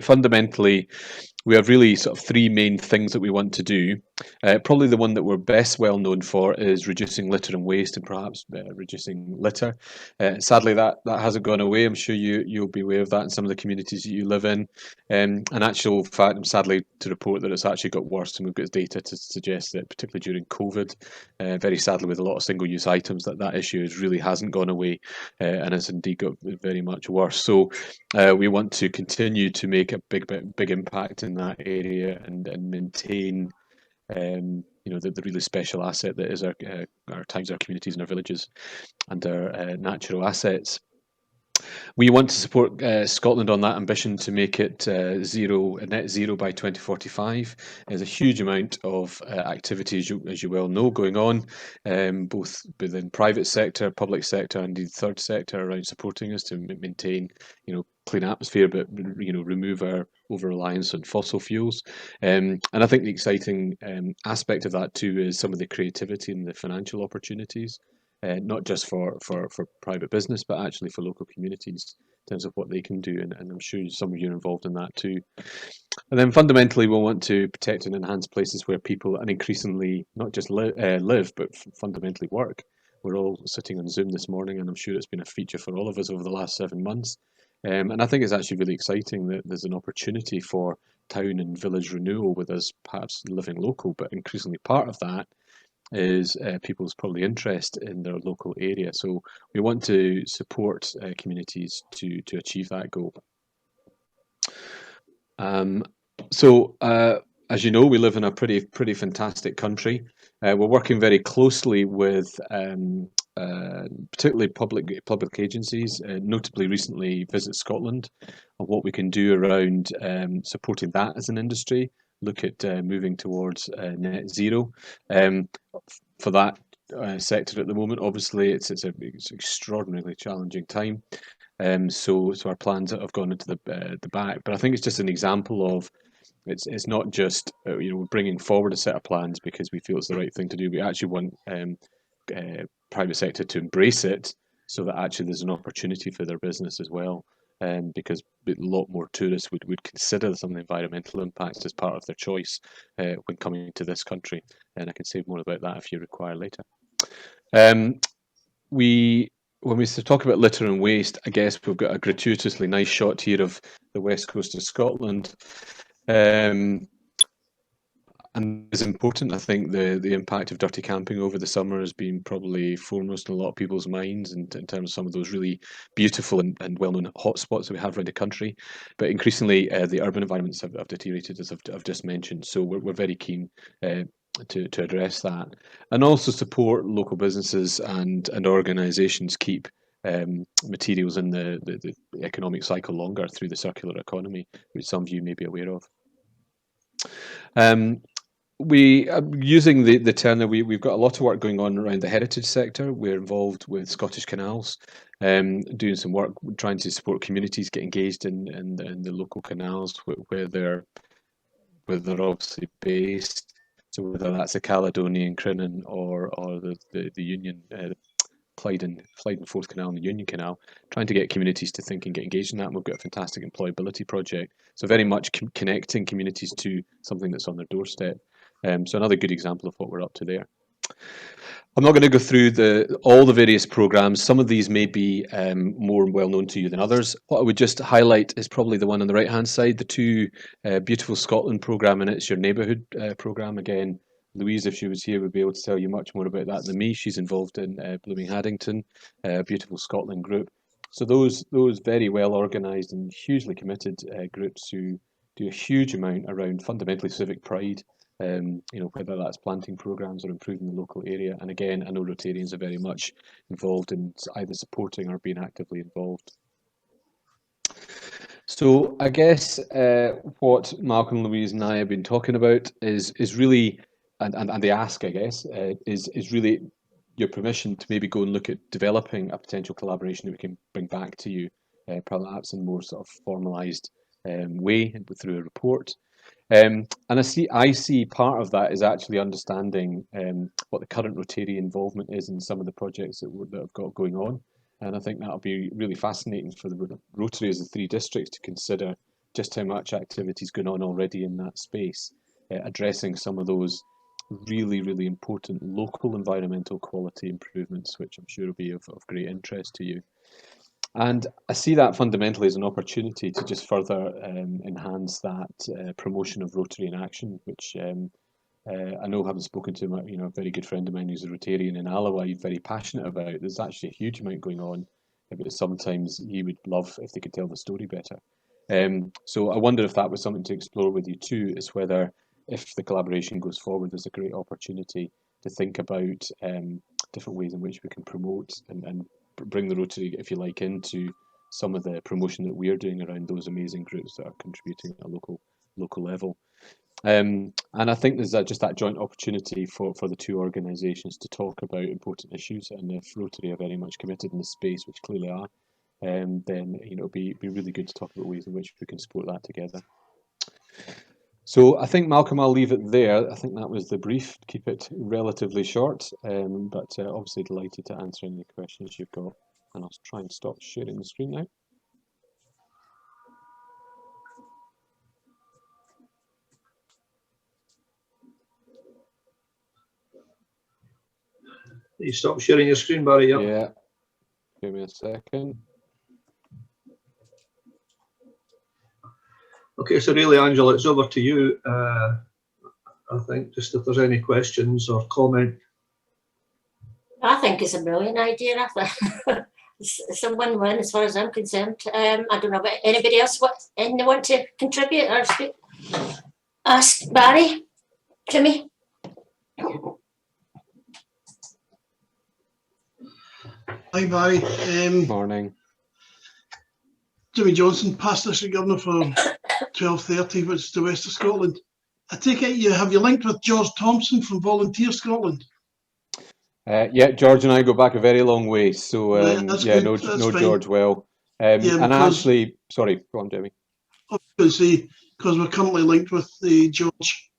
fundamentally, we have really sort of three main things that we want to do. Probably the one that we're best well known for is reducing litter and waste, and perhaps reducing litter. Sadly, that hasn't gone away. I'm sure you'll be aware of that in some of the communities that you live in. In actual fact, I'm sadly to report that it's actually got worse, and we've got data to suggest that, particularly during COVID, very sadly with a lot of single-use items, that issue really hasn't gone away, and has indeed got very much worse. So we want to continue to make a big impact in that area, and maintain the really special asset that is our towns, our communities, and our villages, and our natural assets. We want to support Scotland on that ambition to make it net zero by 2045. There's a huge amount of activity, as you well know, going on, both within private sector, public sector, and the third sector around supporting us to maintain, clean atmosphere, but remove our over reliance on fossil fuels. And I think the exciting aspect of that too is some of the creativity and the financial opportunities, not just for private business, but actually for local communities in terms of what they can do. And I'm sure some of you are involved in that too. And then fundamentally, we'll want to protect and enhance places where people, and increasingly not just live, but fundamentally work. We're all sitting on Zoom this morning, and I'm sure it's been a feature for all of us over the last 7 months. And I think it's actually really exciting that there's an opportunity for town and village renewal with us perhaps living local, but increasingly part of that is people's probably interest in their local area. So we want to support communities to achieve that goal. As you know, we live in a pretty fantastic country. We're working very closely with particularly public agencies, notably recently Visit Scotland, on what we can do around supporting that as an industry. Look at moving towards net zero. For that sector at the moment, obviously, it's an extraordinarily challenging time. So our plans have gone into the back. But I think it's just an example of it's not just we're bringing forward a set of plans because we feel it's the right thing to do. We actually want private sector to embrace it, so that actually there's an opportunity for their business as well. Because a lot more tourists would consider some of the environmental impacts as part of their choice when coming to this country. And I can say more about that if you require later. When we talk about litter and waste, I guess we've got a gratuitously nice shot here of the west coast of Scotland. And it's important. I think the impact of dirty camping over the summer has been probably foremost in a lot of people's minds, and in terms of some of those really beautiful and well-known hotspots that we have around the country. But increasingly, the urban environments have deteriorated, as I've just mentioned. So we're very keen to address that, and also support local businesses and organisations keep materials in the economic cycle longer through the circular economy, which some of you may be aware of. We using the term that we've got a lot of work going on around the heritage sector. We're involved with Scottish Canals, doing some work trying to support communities get engaged in the local canals where they're obviously based. So whether that's the Caledonian, Crinan, or the Union, Clyde and Forth Canal and the Union Canal, trying to get communities to think and get engaged in that. And we've got a fantastic employability project. So very much connecting communities to something that's on their doorstep. So another good example of what we're up to there. I'm not going to go through all the various programs. Some of these may be more well known to you than others. What I would just highlight is probably the one on the right hand side, the two Beautiful Scotland programme, and it's your neighbourhood programme. Again, Louise, if she was here, would be able to tell you much more about that than me. She's involved in Blooming Haddington, Beautiful Scotland group. So those very well organised and hugely committed groups who do a huge amount around fundamentally civic pride. Whether that's planting programs or improving the local area. And again, I know Rotarians are very much involved in either supporting or being actively involved. So I guess what Malcolm, Louise and I have been talking about is really, and the ask, I guess, is really your permission to maybe go and look at developing a potential collaboration that we can bring back to you, perhaps in more sort of formalised way through a report. And I see part of that is actually understanding what the current Rotary involvement is in some of the projects that I've got going on. And I think that'll be really fascinating for the Rotary as the three districts to consider just how much activity is going on already in that space, addressing some of those really, really important local environmental quality improvements, which I'm sure will be of great interest to you. And I see that fundamentally as an opportunity to just further enhance that promotion of Rotary in action, which I know, having spoken to a very good friend of mine who's a Rotarian in Alloa, he's very passionate about. There's actually a huge amount going on, but sometimes he would love if they could tell the story better. So I wonder if that was something to explore with you too, is whether, if the collaboration goes forward, there's a great opportunity to think about different ways in which we can promote and bring the Rotary, if you like, into some of the promotion that we're doing around those amazing groups that are contributing at a local level. And I think there's just that joint opportunity for the two organisations to talk about important issues, and if Rotary are very much committed in the space, which clearly are, then it'll be really good to talk about ways in which we can support that together. So I think, Malcolm, I'll leave it there. I think that was the brief. Keep it relatively short, but obviously delighted to answer any questions you've got. And I'll try and stop sharing the screen now. You stop sharing your screen, Barry? Yep. Yeah. Give me a second. Okay, so really, Angela, it's over to you. I think just if there's any questions or comment. I think it's a brilliant idea. It's a win-win as far as I'm concerned. I don't know about anybody else. Anyone want to contribute or speak? Ask Barry, Jimmy. Hi Barry. Morning. Jimmy Johnson, past district governor for 1230, which is the west of Scotland. I take it have you linked with George Thompson from Volunteer Scotland? Yeah, George and I go back a very long way, so yeah, know George well. And actually, sorry, go on, Jimmy. I was going to say, because we're currently linked with George,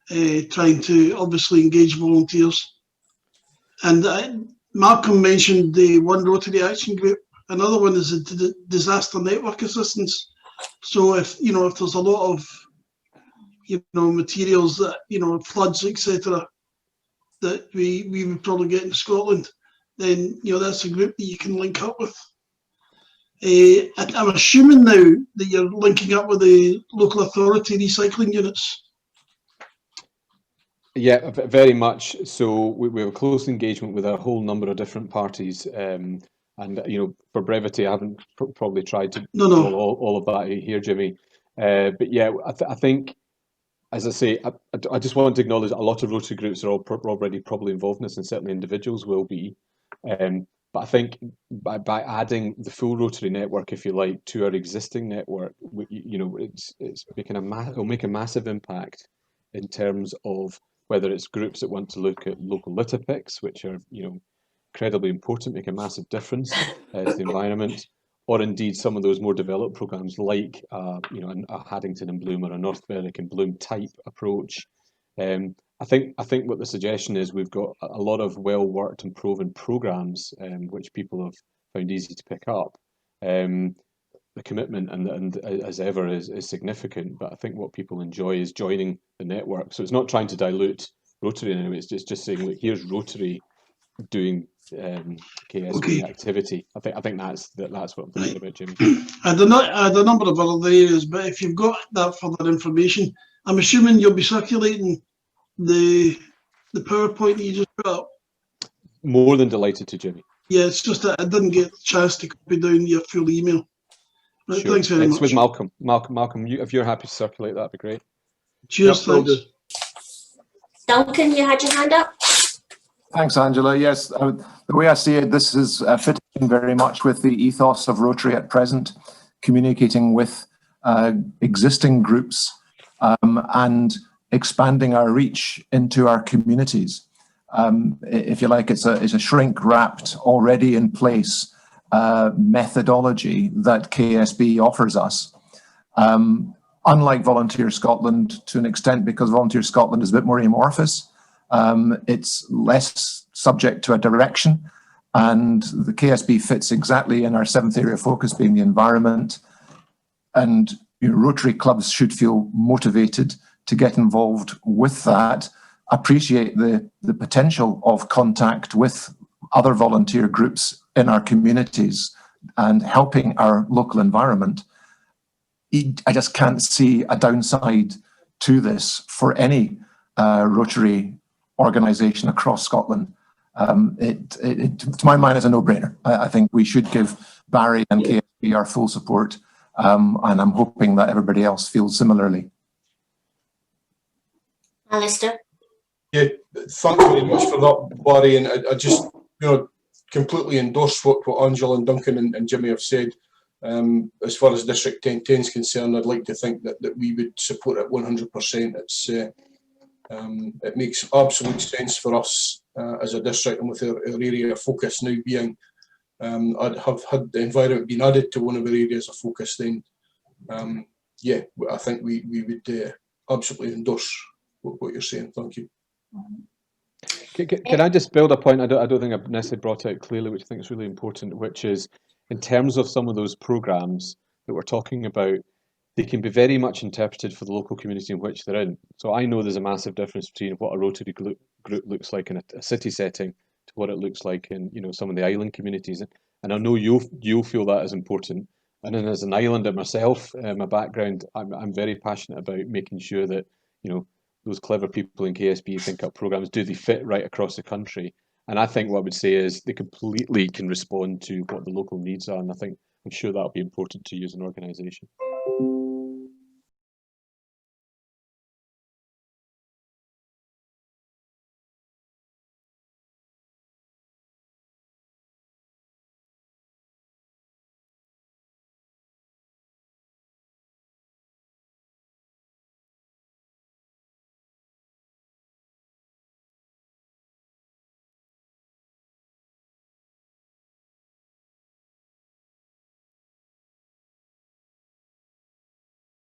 trying to obviously engage volunteers. And Malcolm mentioned the One Rotary Action Group. Another one is the Disaster Network Assistance. So if there's a lot of materials that floods, etc., that we would probably get in Scotland, then that's a group that you can link up with. I'm assuming now that you're linking up with the local authority recycling units. Yeah, very much. So we have a close engagement with a whole number of different parties, and for brevity, I haven't probably tried to do all of that here, Jimmy. But yeah, I think, as I say, I just want to acknowledge a lot of Rotary groups are already probably involved in this, and certainly individuals will be. But I think by adding the full Rotary network, if you like, to our existing network, it's making it'll make a massive impact in terms of whether it's groups that want to look at local litter picks, which are incredibly important, make a massive difference to the environment, or indeed some of those more developed programs like a Haddington and Bloom or a North Berwick and Bloom type approach. I think what the suggestion is, we've got a lot of well worked and proven programs which people have found easy to pick up. The commitment and as ever is significant, but I think what people enjoy is joining the network. So it's not trying to dilute Rotary in any way. It's just saying, look, here's Rotary doing KSB activity. I think that's what I'm thinking about, Jimmy. I had a number of other areas, but if you've got that further information, I'm assuming you'll be circulating the PowerPoint that you just put up. More than delighted to, Jimmy. Yeah, it's just that I didn't get a chance to copy down your full email. Right, sure. Thanks very much. It's with Malcolm. Malcolm, if you're happy to circulate, that'd be great. Cheers, thanks. Duncan, you had your hand up. Thanks, Angela. Yes, the way I see it, this is fitting very much with the ethos of Rotary at present, communicating with existing groups and expanding our reach into our communities. If you like, it's a shrink-wrapped, already in place methodology that KSB offers us. Unlike Volunteer Scotland, to an extent, because Volunteer Scotland is a bit more amorphous, it's less subject to a direction, and the KSB fits exactly in our 7th area of focus, being the environment. And Rotary clubs should feel motivated to get involved with that, appreciate the potential of contact with other volunteer groups in our communities and helping our local environment. I just can't see a downside to this for any Rotary organisation across Scotland. To my mind, it's a no-brainer. I think we should give Barry and KSB our full support, and I'm hoping that everybody else feels similarly. Alistair? Yeah, thank you very much for that, Barry. And I just, completely endorse what Angela and Duncan and Jimmy have said. As far as District 1010 is concerned, I'd like to think that we would support it 100%. It makes absolute sense for us as a district, and with our area of focus now being, I'd have had the environment been added to one of our areas of focus, then yeah, I think we would absolutely endorse what you're saying. Thank you. Can I just build a point? I don't think I've necessarily brought out clearly, which I think is really important, which is in terms of some of those programs that we're talking about, they can be very much interpreted for the local community in which they're in. So I know there's a massive difference between what a Rotary group looks like in a city setting to what it looks like in some of the island communities, and I know you'll feel that is important. And then as an islander myself, my background, I'm very passionate about making sure that those clever people in KSB think up programs, do they fit right across the country? And I think what I would say is they completely can respond to what the local needs are, and I'm sure that'll be important to you as an organisation.